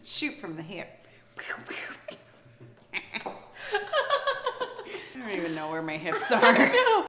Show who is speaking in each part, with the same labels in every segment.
Speaker 1: Shoot from the hip. I don't even know where my hips are.
Speaker 2: No.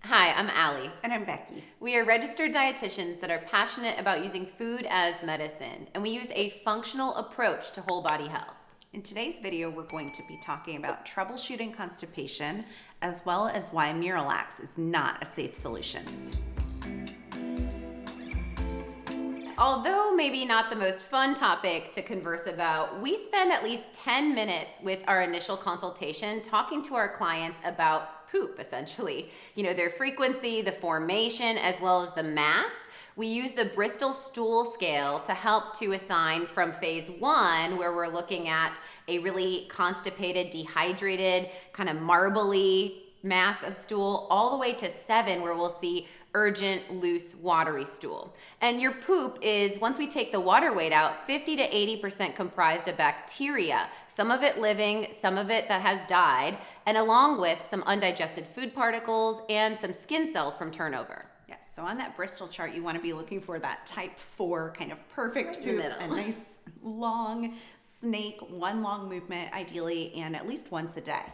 Speaker 2: Hi, I'm Allie.
Speaker 1: And I'm Becki.
Speaker 2: We are registered dietitians that are passionate about using food as medicine, and we use a functional approach to whole body health.
Speaker 1: In today's video, we're going to be talking about troubleshooting constipation, as well as why Miralax is not a safe solution.
Speaker 2: Although maybe not the most fun topic to converse about, we spend at least 10 minutes with our initial consultation talking to our clients about poop, essentially. You know, their frequency, the formation, as well as the mass. We use the Bristol stool scale to help to assign from phase 1, where we're looking at a really constipated, dehydrated, kind of marbly mass of stool, all the way to 7, where we'll see urgent, loose, watery stool. And your poop is, once we take the water weight out, 50 to 80% comprised of bacteria, some of it living, some of it that has died, and along with some undigested food particles and some skin cells from turnover.
Speaker 1: Yes, so on that Bristol chart, you want to be looking for that type 4 kind of perfect
Speaker 2: Right in the
Speaker 1: poop,
Speaker 2: middle.
Speaker 1: a nice long snake, one long movement ideally, and at least once a day.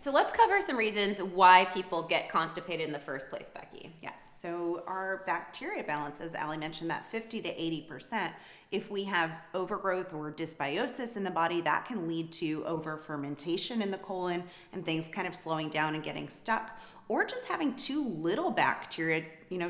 Speaker 2: So let's cover some reasons why people get constipated in the first place, Becki.
Speaker 1: Yes, so our bacteria balance, as Allie mentioned, that 50 to 80%, if we have overgrowth or dysbiosis in the body, that can lead to over-fermentation in the colon and things kind of slowing down and getting stuck, or just having too little bacteria,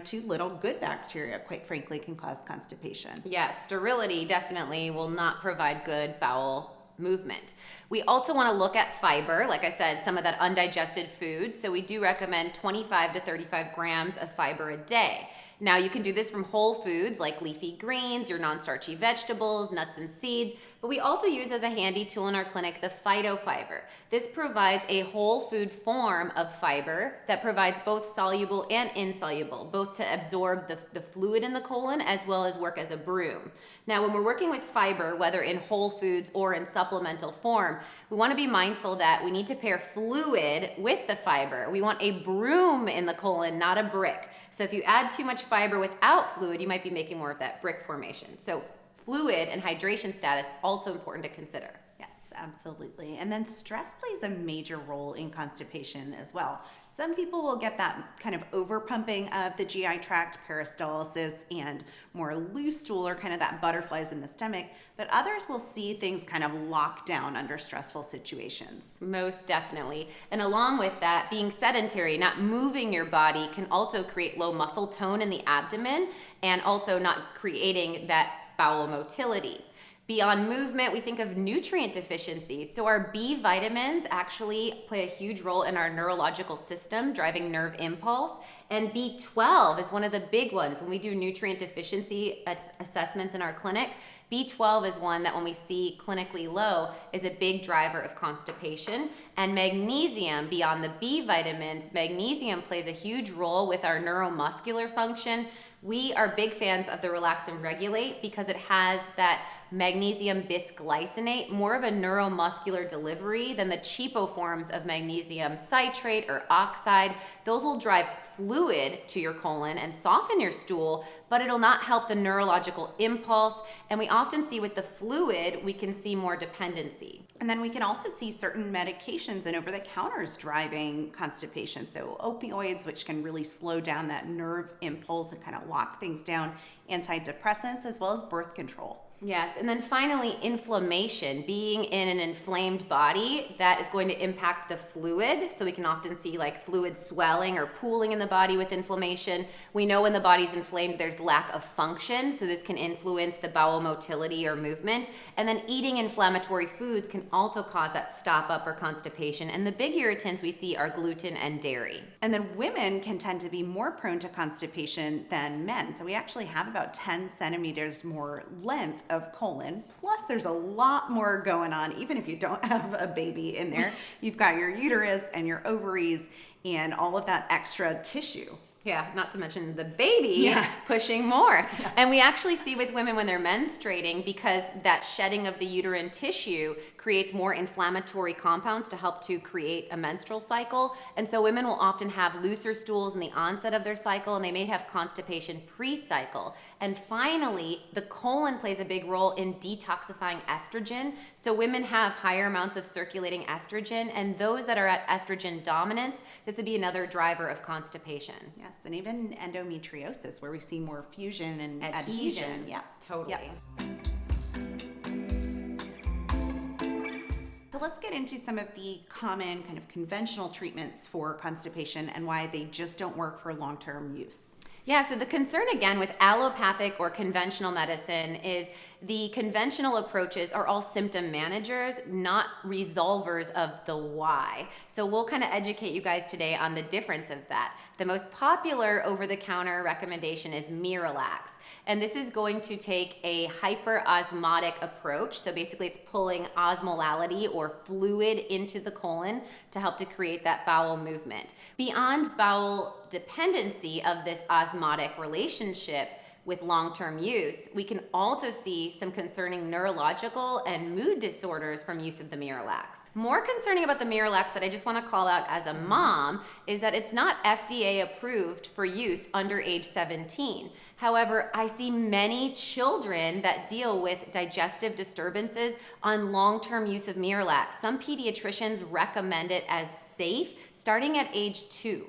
Speaker 1: too little good bacteria, quite frankly, can cause constipation.
Speaker 2: Yes, sterility definitely will not provide good bowel movement. We also want to look at fiber, like I said, some of that undigested food. So we do recommend 25 to 35 grams of fiber a day. Now you can do this from whole foods like leafy greens, your non-starchy vegetables, nuts and seeds, but we also use as a handy tool in our clinic the phytofiber. This provides a whole food form of fiber that provides both soluble and insoluble, both to absorb the fluid in the colon as well as work as a broom. Now when we're working with fiber, whether in whole foods or in supplemental form, we want to be mindful that we need to pair fluid with the fiber. We want a broom in the colon, not a brick. So if you add too much fiber without fluid, you might be making more of that brick formation. So fluid and hydration status also important to consider.
Speaker 1: Yes, absolutely. And then stress plays a major role in constipation as well. Some people will get that kind of overpumping of the GI tract, peristalsis, and more loose stool, or kind of that butterflies in the stomach, but others will see things kind of lock down under stressful situations.
Speaker 2: Most definitely. And along with that, being sedentary, not moving your body, can also create low muscle tone in the abdomen and also not creating that bowel motility. Beyond movement, we think of nutrient deficiencies. So our B vitamins actually play a huge role in our neurological system, driving nerve impulse. And B12 is one of the big ones. When we do nutrient deficiency assessments in our clinic, B12 is one that when we see clinically low is a big driver of constipation. And magnesium, beyond the B vitamins, magnesium plays a huge role with our neuromuscular function. We are big fans of the Relax and Regulate because it has that magnesium bisglycinate, more of a neuromuscular delivery than the cheapo forms of magnesium citrate or oxide. Those will drive fluid to your colon and soften your stool, but it'll not help the neurological impulse. And we often see with the fluid, we can see more dependency.
Speaker 1: And then we can also see certain medications and over-the-counters driving constipation. So opioids, which can really slow down that nerve impulse and kind of lock things down, antidepressants, as well as birth control.
Speaker 2: Yes, and then finally, inflammation. Being in an inflamed body, that is going to impact the fluid. So we can often see like fluid swelling or pooling in the body with inflammation. We know when the body's inflamed, there's lack of function. So this can influence the bowel motility or movement. And then eating inflammatory foods can also cause that stop up or constipation. And the big irritants we see are gluten and dairy.
Speaker 1: And then women can tend to be more prone to constipation than men. So we actually have about 10 centimeters more length of colon. Plus there's a lot more going on, even if you don't have a baby in there. You've got your uterus and your ovaries, and all of that extra tissue.
Speaker 2: Yeah, not to mention the baby pushing more.
Speaker 1: Yeah.
Speaker 2: And we actually see with women when they're menstruating, because that shedding of the uterine tissue creates more inflammatory compounds to help to create a menstrual cycle. And so women will often have looser stools in the onset of their cycle, and they may have constipation pre-cycle. And finally, the colon plays a big role in detoxifying estrogen. So women have higher amounts of circulating estrogen, and those that are at estrogen dominance, this would be another driver of constipation.
Speaker 1: Yes, and even endometriosis, where we see more fusion and adhesion.
Speaker 2: Yeah, totally.
Speaker 1: Yep. So let's get into some of the common kind of conventional treatments for constipation and why they just don't work for long-term use.
Speaker 2: Yeah, so the concern again with allopathic or conventional medicine is the conventional approaches are all symptom managers, not resolvers of the why. So we'll kind of educate you guys today on the difference of that. The most popular over-the-counter recommendation is Miralax. And this is going to take a hyperosmotic approach. So basically it's pulling osmolality or fluid into the colon to help to create that bowel movement. Beyond bowel dependency of this osmotic relationship with long-term use, we can also see some concerning neurological and mood disorders from use of the Miralax. More concerning about the Miralax that I just want to call out as a mom is that it's not FDA approved for use under age 17. However, I see many children that deal with digestive disturbances on long-term use of Miralax. Some pediatricians recommend it as safe starting at age 2.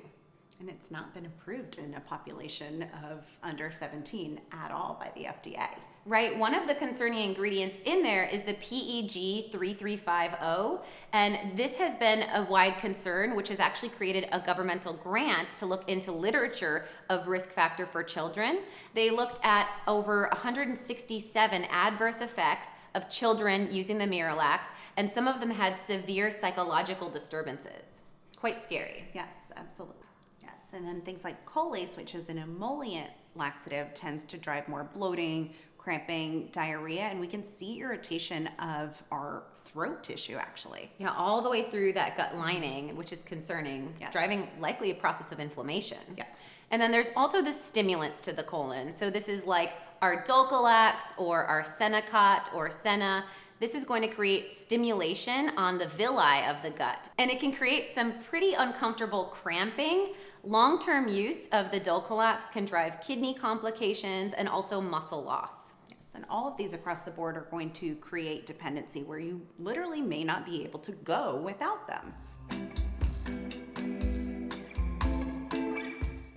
Speaker 1: And it's not been approved in a population of under 17 at all by the FDA.
Speaker 2: Right, one of the concerning ingredients in there is the PEG 3350, and this has been a wide concern, which has actually created a governmental grant to look into literature of risk factor for children. They looked at over 167 adverse effects of children using the Miralax, and some of them had severe psychological disturbances. Quite scary.
Speaker 1: Yes, absolutely. Yes, and then things like colace, which is an emollient laxative, tends to drive more bloating, cramping, diarrhea, and we can see irritation of our throat tissue actually.
Speaker 2: Yeah, all the way through that gut lining, which is concerning,
Speaker 1: Yes.
Speaker 2: driving likely a process of inflammation.
Speaker 1: Yeah.
Speaker 2: And then there's also the stimulants to the colon. So this is like our Dulcolax or our Senecot or Senna. This is going to create stimulation on the villi of the gut. And it can create some pretty uncomfortable cramping. Long-term use of the Dulcolax can drive kidney complications and also muscle loss.
Speaker 1: Yes, and all of these across the board are going to create dependency where you literally may not be able to go without them.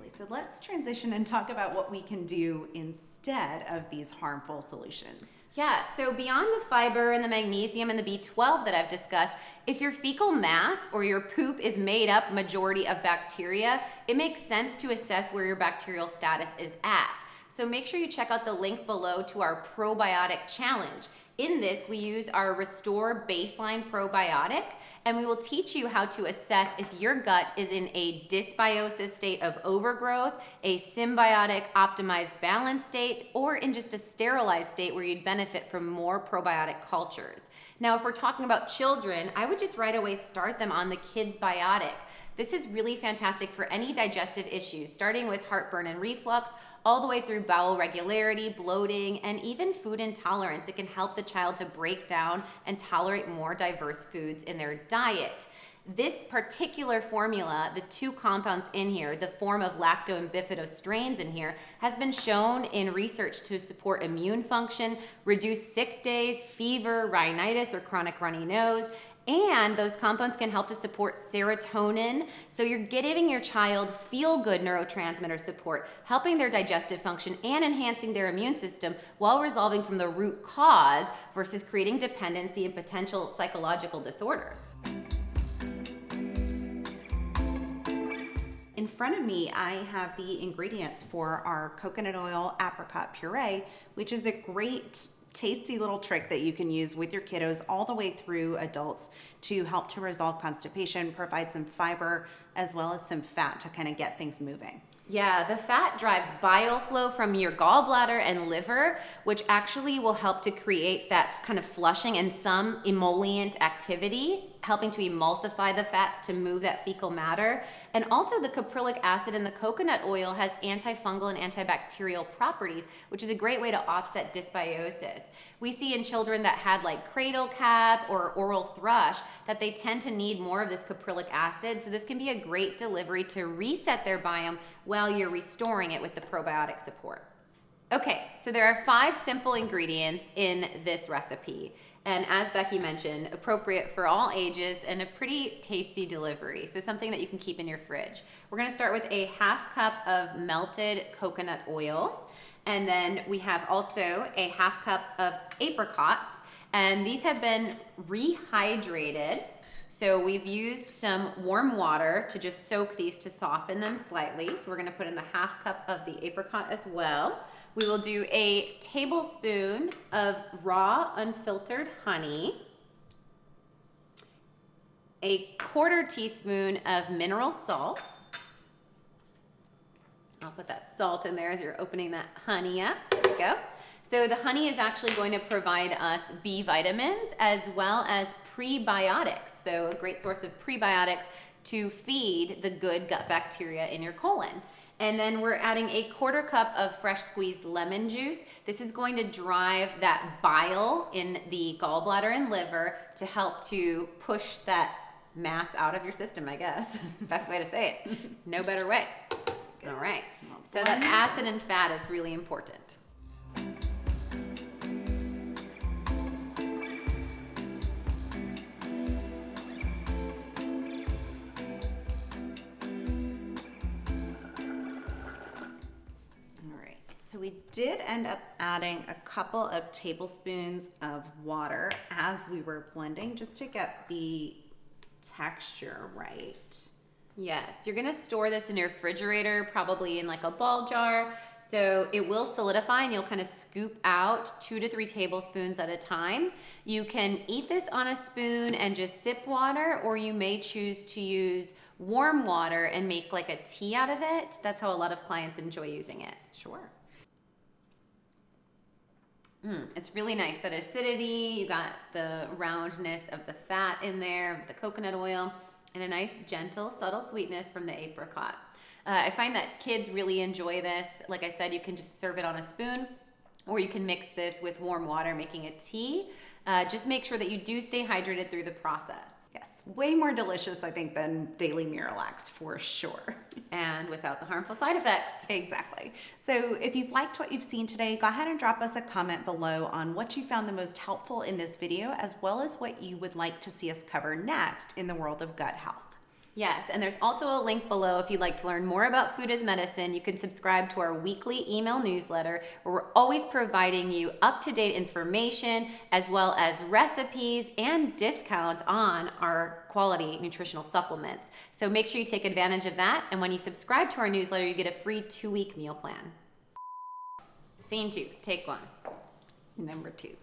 Speaker 1: So let's transition and talk about what we can do instead of these harmful solutions.
Speaker 2: Yeah, so beyond the fiber and the magnesium and the B12 that I've discussed, if your fecal mass or your poop is made up majority of bacteria, it makes sense to assess where your bacterial status is at. So make sure you check out the link below to our probiotic challenge. In this, we use our Restore Baseline Probiotic, and we will teach you how to assess if your gut is in a dysbiosis state of overgrowth, a symbiotic optimized balance state, or in just a sterilized state where you'd benefit from more probiotic cultures. Now, if we're talking about children, I would just right away start them on the Kids Biotic. This is really fantastic for any digestive issues, starting with heartburn and reflux, all the way through bowel regularity, bloating, and even food intolerance. It can help the child to break down and tolerate more diverse foods in their diet. This particular formula, the 2 compounds in here, the form of lacto and bifidostrains in here, has been shown in research to support immune function, reduce sick days, fever, rhinitis, or chronic runny nose. And those compounds can help to support serotonin. So you're giving your child feel-good neurotransmitter support, helping their digestive function and enhancing their immune system while resolving from the root cause versus creating dependency and potential psychological disorders.
Speaker 1: In front of me, I have the ingredients for our coconut oil apricot puree, which is a great tasty little trick that you can use with your kiddos all the way through adults to help to resolve constipation, provide some fiber, as well as some fat to kind of get things moving.
Speaker 2: Yeah, the fat drives bile flow from your gallbladder and liver, which actually will help to create that kind of flushing and some emollient activity. helping to emulsify the fats to move that fecal matter. And also the caprylic acid in the coconut oil has antifungal and antibacterial properties, which is a great way to offset dysbiosis. We see in children that had like cradle cap or oral thrush that they tend to need more of this caprylic acid. So this can be a great delivery to reset their biome while you're restoring it with the probiotic support. Okay, so there are 5 simple ingredients in this recipe. And as Becki mentioned, appropriate for all ages and a pretty tasty delivery. So something that you can keep in your fridge. We're gonna start with a 1/2 cup of melted coconut oil. And then we have also a 1/2 cup of apricots. And these have been rehydrated. So we've used some warm water to just soak these to soften them slightly. So we're gonna put in the 1/2 cup of the apricot as well. We will do a tablespoon of raw unfiltered honey, a 1/4 teaspoon of mineral salt. I'll put that salt in there as you're opening that honey up. There we go. So the honey is actually going to provide us B vitamins as well as prebiotics. So a great source of prebiotics to feed the good gut bacteria in your colon. And then we're adding a 1/4 cup of fresh squeezed lemon juice. This is going to drive that bile in the gallbladder and liver to help to push that mass out of your system, I guess. Best way to say it. No better way. All right. So that acid and fat is really important.
Speaker 1: So we did end up adding a couple of tablespoons of water as we were blending just to get the texture right.
Speaker 2: Yes, you're gonna store this in your refrigerator, probably in like a ball jar. So it will solidify and you'll kind of scoop out 2 to 3 tablespoons at a time. You can eat this on a spoon and just sip water, or you may choose to use warm water and make like a tea out of it. That's how a lot of clients enjoy using it.
Speaker 1: Sure.
Speaker 2: It's really nice, that acidity, you got the roundness of the fat in there, the coconut oil, and a nice gentle, subtle sweetness from the apricot. I find that kids really enjoy this. Like I said, you can just serve it on a spoon, or you can mix this with warm water, making a tea. Just make sure that you do stay hydrated through the process.
Speaker 1: Yes, way more delicious, I think, than daily Miralax for sure.
Speaker 2: And without the harmful side effects.
Speaker 1: Exactly. So if you've liked what you've seen today, go ahead and drop us a comment below on what you found the most helpful in this video, as well as what you would like to see us cover next in the world of gut health.
Speaker 2: Yes, and there's also a link below if you'd like to learn more about food as medicine. You can subscribe to our weekly email newsletter, where we're always providing you up-to-date information, as well as recipes and discounts on our quality nutritional supplements. So make sure you take advantage of that, and when you subscribe to our newsletter, you get a free 2-week meal plan. Scene 2, take 1.
Speaker 1: Number 2.